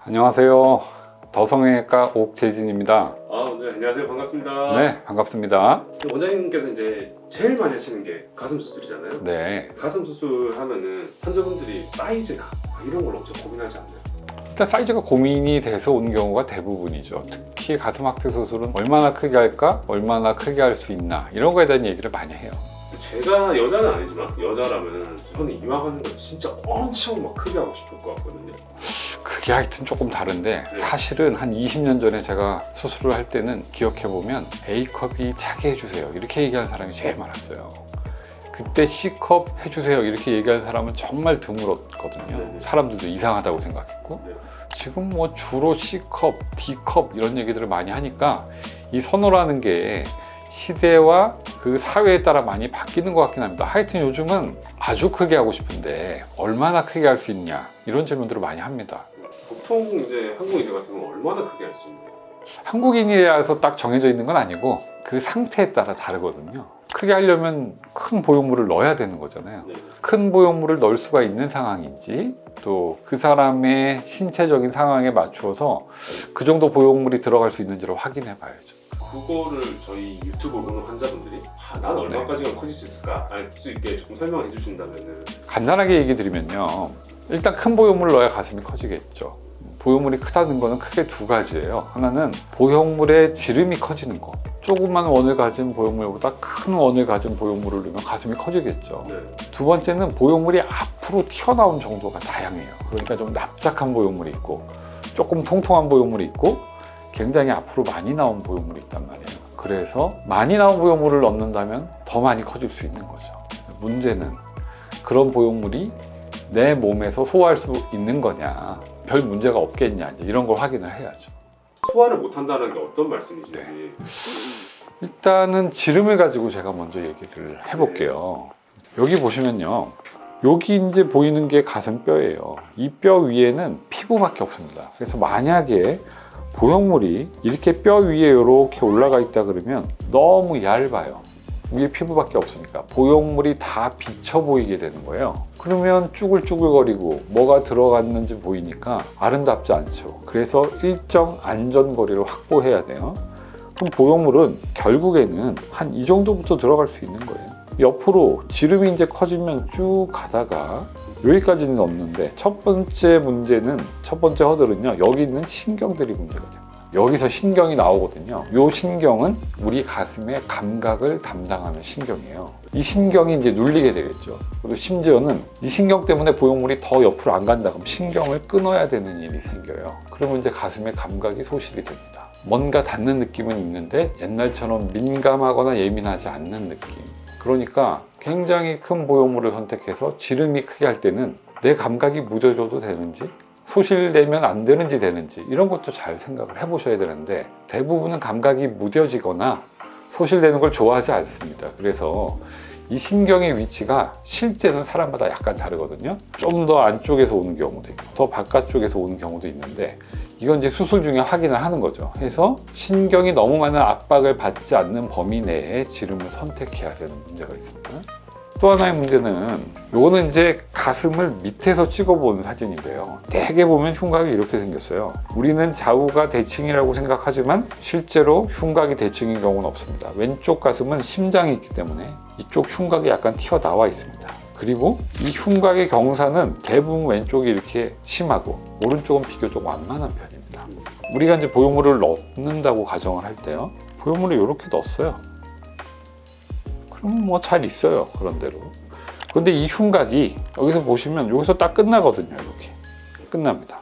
안녕하세요. 더성형외과 옥재진입니다. 원장님 안녕하세요. 반갑습니다. 네, 반갑습니다. 원장님께서 이제 제일 많이 하시는 게 가슴 수술이잖아요. 네, 가슴 수술하면은 환자분들이 사이즈나 이런 걸 엄청 고민하지 않나요? 일단 사이즈가 고민이 돼서 오는 경우가 대부분이죠. 특히 가슴 확대 수술은 얼마나 크게 할까, 얼마나 크게 할 수 있나 이런 거에 대한 얘기를 많이 해요. 제가 여자는 아니지만 여자라면 저는 이마 하는 거 진짜 엄청 막 크게 하고 싶을 것 같거든요. 그게 하여튼 조금 다른데 네. 사실은 한 20년 전에 제가 수술을 할 때는 기억해보면 A컵이 차게 해주세요 이렇게 얘기하는 사람이 제일 많았어요. 그때 C컵 해주세요 이렇게 얘기하는 사람은 정말 드물었거든요. 네. 사람들도 이상하다고 생각했고 네. 지금 뭐 주로 C컵, D컵 이런 얘기들을 많이 하니까 이 선호라는 게 시대와 그 사회에 따라 많이 바뀌는 것 같긴 합니다. 하여튼 요즘은 아주 크게 하고 싶은데 얼마나 크게 할 수 있냐 이런 질문들을 많이 합니다. 보통 이제 한국인들 같은 경우는 얼마나 크게 할 수 있나요? 한국인이라서 딱 정해져 있는 건 아니고 그 상태에 따라 다르거든요. 크게 하려면 큰 보형물을 넣어야 되는 거잖아요. 네. 큰 보형물을 넣을 수가 있는 상황인지 또 그 사람의 신체적인 상황에 맞추어서 그 정도 보형물이 들어갈 수 있는지를 확인해 봐야죠. 그거를 저희 유튜브 보는 환자분들이 난 얼마까지가 커질 수 있을까 알 수 있게 조금 설명해 주신다면은. 간단하게 얘기 드리면요, 일단 큰 보형물을 넣어야 가슴이 커지겠죠. 보형물이 크다는 거는 크게 두 가지예요. 하나는 보형물의 지름이 커지는 거. 조그만 원을 가진 보형물보다 큰 원을 가진 보형물을 넣으면 가슴이 커지겠죠. 네. 두 번째는 보형물이 앞으로 튀어나온 정도가 다양해요. 그러니까 좀 납작한 보형물이 있고 조금 통통한 보형물이 있고 굉장히 앞으로 많이 나온 보형물이 있단 말이에요. 그래서 많이 나온 보형물을 넣는다면 더 많이 커질 수 있는 거죠. 문제는 그런 보형물이 내 몸에서 소화할 수 있는 거냐, 별 문제가 없겠냐, 이런 걸 확인을 해야죠. 소화를 못 한다는 게 어떤 말씀이신지. 네. 일단은 지름을 가지고 제가 먼저 얘기를 해볼게요. 여기 보시면요, 여기 이제 보이는 게 가슴뼈예요. 이 뼈 위에는 피부밖에 없습니다. 그래서 만약에 보형물이 이렇게 뼈 위에 이렇게 올라가 있다 그러면 너무 얇아요. 위에 피부밖에 없으니까 보형물이 다 비쳐 보이게 되는 거예요. 그러면 쭈글쭈글거리고 뭐가 들어갔는지 보이니까 아름답지 않죠. 그래서 일정 안전거리를 확보해야 돼요. 그럼 보형물은 결국에는 한 이 정도부터 들어갈 수 있는 거예요. 옆으로 지름이 이제 커지면 쭉 가다가 여기까지는 없는데 첫 번째 허들은요, 여기 있는 신경들이 문제가 돼요. 여기서 신경이 나오거든요. 이 신경은 우리 가슴의 감각을 담당하는 신경이에요. 이 신경이 이제 눌리게 되겠죠. 그리고 심지어는 이 신경 때문에 보형물이 더 옆으로 안 간다 그러면 신경을 끊어야 되는 일이 생겨요. 그러면 이제 가슴의 감각이 소실이 됩니다. 뭔가 닿는 느낌은 있는데 옛날처럼 민감하거나 예민하지 않는 느낌. 그러니까 굉장히 큰 보형물을 선택해서 지름이 크게 할 때는 내 감각이 무뎌져도 되는지, 소실되면 안 되는지 되는지, 이런 것도 잘 생각을 해보셔야 되는데 대부분은 감각이 무뎌지거나 소실되는 걸 좋아하지 않습니다. 그래서 이 신경의 위치가 실제는 사람마다 약간 다르거든요. 좀 더 안쪽에서 오는 경우도 있고 더 바깥쪽에서 오는 경우도 있는데 이건 이제 수술 중에 확인을 하는 거죠. 해서 신경이 너무 많은 압박을 받지 않는 범위 내에 지름을 선택해야 되는 문제가 있습니다. 또 하나의 문제는 요거는 이제 가슴을 밑에서 찍어본 사진인데요. 대개 보면 흉곽이 이렇게 생겼어요. 우리는 좌우가 대칭이라고 생각하지만 실제로 흉곽이 대칭인 경우는 없습니다. 왼쪽 가슴은 심장이 있기 때문에 이쪽 흉곽이 약간 튀어나와 있습니다. 그리고 이 흉곽의 경사는 대부분 왼쪽이 이렇게 심하고 오른쪽은 비교적 완만한 편입니다. 우리가 이제 보형물을 넣는다고 가정을 할 때요, 보형물을 이렇게 넣었어요. 그럼 뭐 잘 있어요, 그런 대로. 그런데 이 흉곽이 여기서 보시면 여기서 딱 끝나거든요. 이렇게 끝납니다.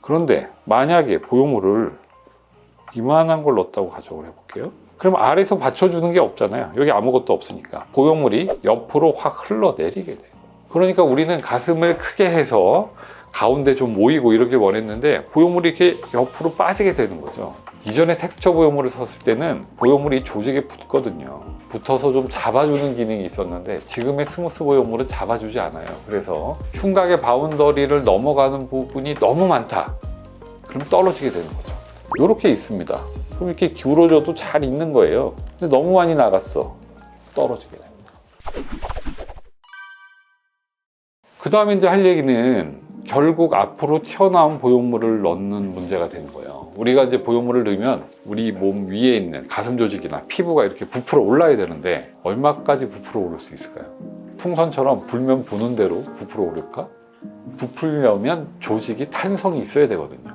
그런데 만약에 보형물을 이만한 걸 넣었다고 가정을 해볼게요. 그럼 아래에서 받쳐주는 게 없잖아요. 여기 아무것도 없으니까 보형물이 옆으로 확 흘러내리게 돼요. 그러니까 우리는 가슴을 크게 해서 가운데 좀 모이고 이렇게 원했는데 보형물이 이렇게 옆으로 빠지게 되는 거죠. 이전에 텍스처 보형물을 썼을 때는 보형물이 조직에 붙거든요. 붙어서 좀 잡아주는 기능이 있었는데 지금의 스무스 보형물은 잡아주지 않아요. 그래서 흉곽의 바운더리를 넘어가는 부분이 너무 많다. 그럼 떨어지게 되는 거죠. 이렇게 있습니다. 그럼 이렇게 기울어져도 잘 있는 거예요. 근데 너무 많이 나갔어. 떨어지게 됩니다. 그 다음에 이제 할 얘기는 결국 앞으로 튀어나온 보형물을 넣는 문제가 되는 거예요. 우리가 이제 보형물을 넣으면 우리 몸 위에 있는 가슴 조직이나 피부가 이렇게 부풀어 올라야 되는데 얼마까지 부풀어 오를 수 있을까요? 풍선처럼 불면 부는 대로 부풀어 오를까? 부풀려면 조직이 탄성이 있어야 되거든요.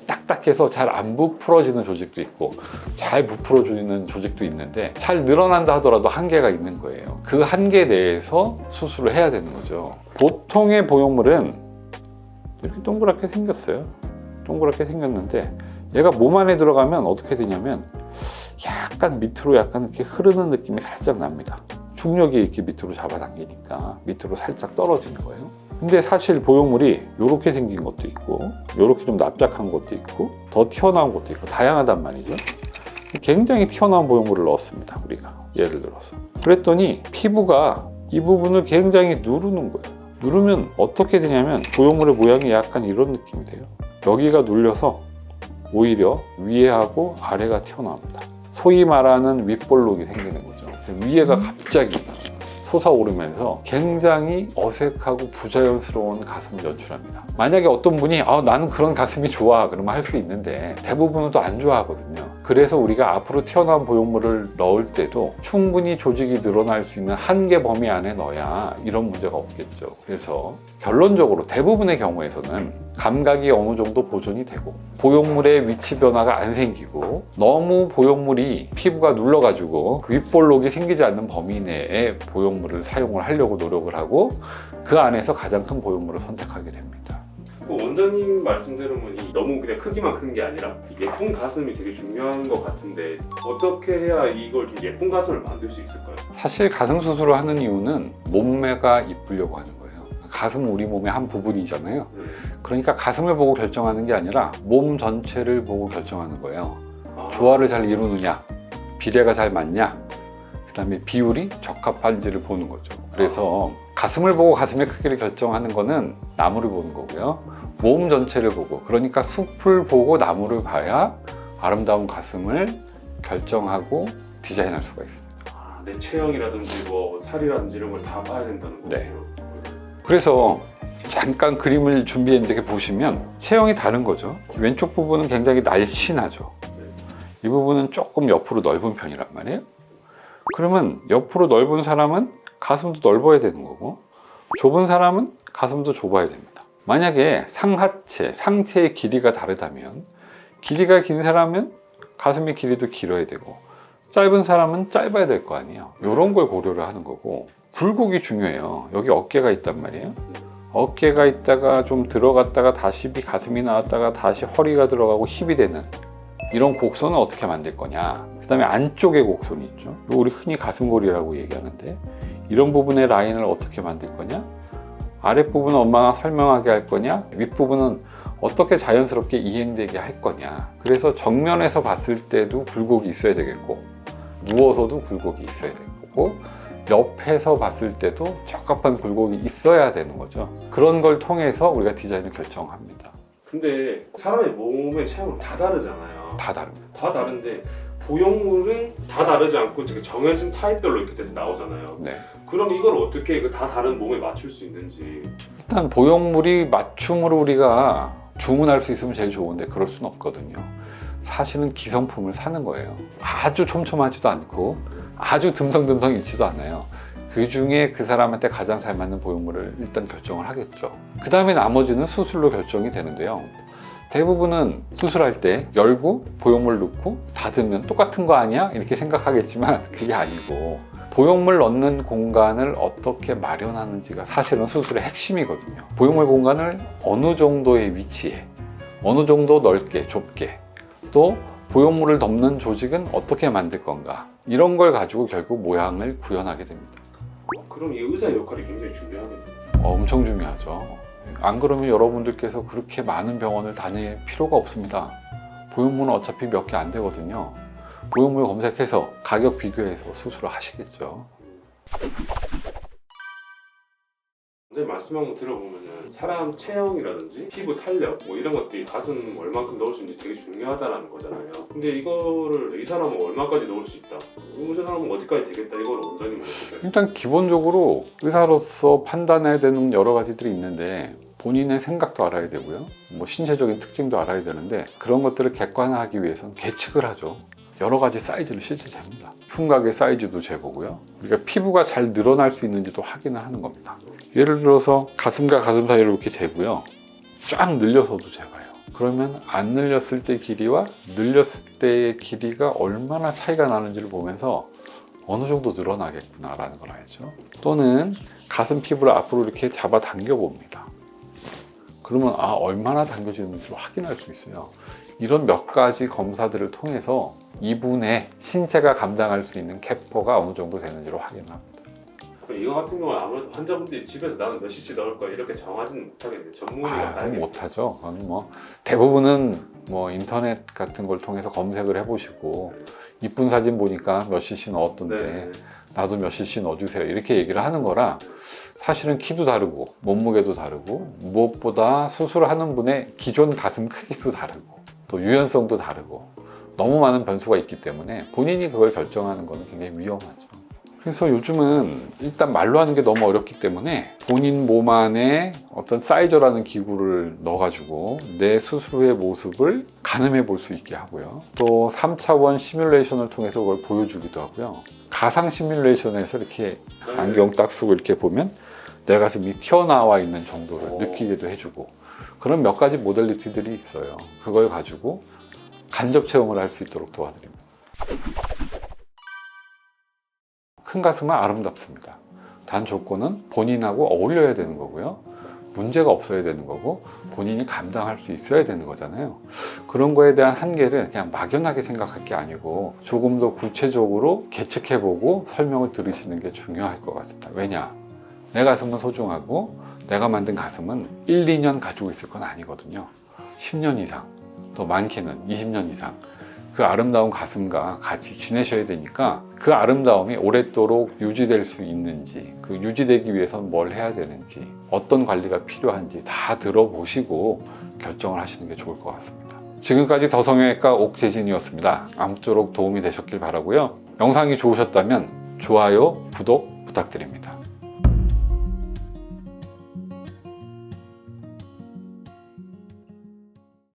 딱딱해서 잘 안 부풀어지는 조직도 있고 잘 부풀어지는 조직도 있는데 잘 늘어난다 하더라도 한계가 있는 거예요. 그 한계 내에서 수술을 해야 되는 거죠. 보통의 보형물은 이렇게 동그랗게 생겼어요. 동그랗게 생겼는데 얘가 몸 안에 들어가면 어떻게 되냐면 약간 밑으로 약간 이렇게 흐르는 느낌이 살짝 납니다. 중력이 이렇게 밑으로 잡아당기니까 밑으로 살짝 떨어지는 거예요. 근데 사실 보형물이 이렇게 생긴 것도 있고 이렇게 좀 납작한 것도 있고 더 튀어나온 것도 있고 다양하단 말이죠. 굉장히 튀어나온 보형물을 넣었습니다. 우리가 예를 들어서 그랬더니 피부가 이 부분을 굉장히 누르는 거예요. 누르면 어떻게 되냐면 보형물의 모양이 약간 이런 느낌이 돼요. 여기가 눌려서 오히려 위에하고 아래가 튀어나옵니다. 소위 말하는 윗볼록이 생기는 거죠. 위에가 갑자기 솟아오르면서 굉장히 어색하고 부자연스러운 가슴을 연출합니다. 만약에 어떤 분이 나는 그런 가슴이 좋아 그러면 할 수 있는데 대부분은 또 안 좋아하거든요. 그래서 우리가 앞으로 튀어나온 보형물을 넣을 때도 충분히 조직이 늘어날 수 있는 한계 범위 안에 넣어야 이런 문제가 없겠죠. 그래서 결론적으로 대부분의 경우에서는 감각이 어느 정도 보존이 되고 보형물의 위치 변화가 안 생기고 너무 보형물이 피부가 눌러가지고 윗볼록이 생기지 않는 범위 내에 보형물을 사용을 하려고 노력을 하고 그 안에서 가장 큰 보형물을 선택하게 됩니다. 원장님 말씀대로는 너무 그냥 크기만 큰 게 아니라 예쁜 가슴이 되게 중요한 것 같은데 어떻게 해야 이걸 좀 예쁜 가슴을 만들 수 있을까요? 사실 가슴 수술을 하는 이유는 몸매가 이쁘려고 하는 거예요. 가슴은 우리 몸의 한 부분이잖아요. 그러니까 가슴을 보고 결정하는 게 아니라 몸 전체를 보고 결정하는 거예요. 조화를 잘 이루느냐, 비례가 잘 맞냐, 그 다음에 비율이 적합한지를 보는 거죠. 그래서 가슴을 보고 가슴의 크기를 결정하는 거는 나무를 보는 거고요. 몸 전체를 보고, 그러니까 숲을 보고 나무를 봐야 아름다운 가슴을 결정하고 디자인할 수가 있습니다. 내 체형이라든지 뭐 살이라든지 이런 걸 다 봐야 된다는 거군요. 네. 그래서 잠깐 그림을 준비했는데 이렇게 보시면 체형이 다른 거죠. 왼쪽 부분은 굉장히 날씬하죠. 이 부분은 조금 옆으로 넓은 편이란 말이에요. 그러면 옆으로 넓은 사람은 가슴도 넓어야 되는 거고 좁은 사람은 가슴도 좁아야 됩니다. 만약에 상하체, 상체의 길이가 다르다면 길이가 긴 사람은 가슴의 길이도 길어야 되고 짧은 사람은 짧아야 될 거 아니에요. 이런 걸 고려를 하는 거고 굴곡이 중요해요. 여기 어깨가 있단 말이에요. 어깨가 있다가 좀 들어갔다가 다시 가슴이 나왔다가 다시 허리가 들어가고 힙이 되는 이런 곡선을 어떻게 만들 거냐. 그 다음에 안쪽에 곡선이 있죠. 우리 흔히 가슴골이라고 얘기하는데 이런 부분의 라인을 어떻게 만들 거냐. 아랫부분은 얼마나 설명하게 할 거냐. 윗부분은 어떻게 자연스럽게 이행되게 할 거냐. 그래서 정면에서 봤을 때도 굴곡이 있어야 되겠고 누워서도 굴곡이 있어야 되고 옆에서 봤을 때도 적합한 굴곡이 있어야 되는 거죠. 그런 걸 통해서 우리가 디자인을 결정합니다. 근데 사람의 몸의 체형은 다 다르잖아요. 다 다릅니다. 다 다른데 보형물은 다 다르지 않고 되게 정해진 타입별로 이렇게 돼서 나오잖아요. 네. 그럼 이걸 어떻게 그 다 다른 몸에 맞출 수 있는지. 일단 보형물이 맞춤으로 우리가 주문할 수 있으면 제일 좋은데 그럴 수는 없거든요. 사실은 기성품을 사는 거예요. 아주 촘촘하지도 않고 아주 듬성듬성 있지도 않아요. 그 중에 그 사람한테 가장 잘 맞는 보형물을 일단 결정을 하겠죠. 그 다음에 나머지는 수술로 결정이 되는데요. 대부분은 수술할 때 열고 보형물 넣고 닫으면 똑같은 거 아니야? 이렇게 생각하겠지만 그게 아니고 보형물 넣는 공간을 어떻게 마련하는지가 사실은 수술의 핵심이거든요. 보형물 공간을 어느 정도의 위치에 어느 정도 넓게 좁게 또 보형물을 덮는 조직은 어떻게 만들 건가 이런 걸 가지고 결국 모양을 구현하게 됩니다. 그럼 이 의사의 역할이 굉장히 중요하겠네요. 엄청 중요하죠. 안 그러면 여러분들께서 그렇게 많은 병원을 다닐 필요가 없습니다. 보형물은 어차피 몇 개 안 되거든요. 보형물 검색해서 가격 비교해서 수술을 하시겠죠. 선생님 말씀한 거 들어보면은 사람 체형이라든지 피부 탄력 뭐 이런 것들이 가슴 얼만큼 넣을 수 있는지 되게 중요하다는 거잖아요. 근데 이거를 이 사람은 얼마까지 넣을 수 있다, 이 사람은 어디까지 되겠다, 이걸 원장님은 어떻게 하세요? 일단 기본적으로 의사로서 판단해야 되는 여러 가지들이 있는데 본인의 생각도 알아야 되고요. 뭐 신체적인 특징도 알아야 되는데 그런 것들을 객관화하기 위해서는 계측을 하죠. 여러 가지 사이즈를 실제 잽니다. 흉곽의 사이즈도 재보고요. 우리가 피부가 잘 늘어날 수 있는지도 확인을 하는 겁니다. 예를 들어서 가슴과 가슴 사이를 이렇게 재고요. 쫙 늘려서도 재봐요. 그러면 안 늘렸을 때 길이와 늘렸을 때의 길이가 얼마나 차이가 나는지를 보면서 어느 정도 늘어나겠구나라는 걸 알죠. 또는 가슴 피부를 앞으로 이렇게 잡아 당겨 봅니다. 그러면 얼마나 당겨지는지 확인할 수 있어요. 이런 몇 가지 검사들을 통해서 이분의 신체가 감당할 수 있는 캐퍼가 어느 정도 되는지를 확인합니다. 이거 같은 경우는 아무래도 환자분들이 집에서 나는 몇 cc 넣을 거야 이렇게 정하지는 못하겠는데 전문의가 그건 못하죠. 그건 뭐 대부분은 뭐 인터넷 같은 걸 통해서 검색을 해보시고 이쁜 사진 보니까 몇 cc 넣었던데 네. 나도 몇 cc 넣어주세요 이렇게 얘기를 하는 거라 사실은 키도 다르고 몸무게도 다르고 무엇보다 수술하는 분의 기존 가슴 크기도 다르고 또 유연성도 다르고 너무 많은 변수가 있기 때문에 본인이 그걸 결정하는 것은 굉장히 위험하죠. 그래서 요즘은 일단 말로 하는 게 너무 어렵기 때문에 본인 몸 안에 어떤 사이저라는 기구를 넣어가지고 내 수술 후의 모습을 가늠해 볼 수 있게 하고요. 또 3차원 시뮬레이션을 통해서 그걸 보여주기도 하고요. 가상 시뮬레이션에서 이렇게 안경 딱 쓰고 이렇게 보면 내 가슴이 튀어나와 있는 정도를 느끼게도 해주고 그런 몇 가지 모델리티들이 있어요. 그걸 가지고 간접 체험을 할 수 있도록 도와드립니다. 큰 가슴은 아름답습니다. 단 조건은 본인하고 어울려야 되는 거고요. 문제가 없어야 되는 거고 본인이 감당할 수 있어야 되는 거잖아요. 그런 거에 대한 한계를 그냥 막연하게 생각할 게 아니고 조금 더 구체적으로 계측해보고 설명을 들으시는 게 중요할 것 같습니다. 왜냐? 내 가슴은 소중하고 내가 만든 가슴은 1, 2년 가지고 있을 건 아니거든요. 10년 이상, 더 많게는 20년 이상 그 아름다운 가슴과 같이 지내셔야 되니까 그 아름다움이 오랫도록 유지될 수 있는지 그 유지되기 위해서는 뭘 해야 되는지 어떤 관리가 필요한지 다 들어보시고 결정을 하시는 게 좋을 것 같습니다. 지금까지 더성형외과 옥재진이었습니다. 아무쪼록 도움이 되셨길 바라고요. 영상이 좋으셨다면 좋아요, 구독 부탁드립니다.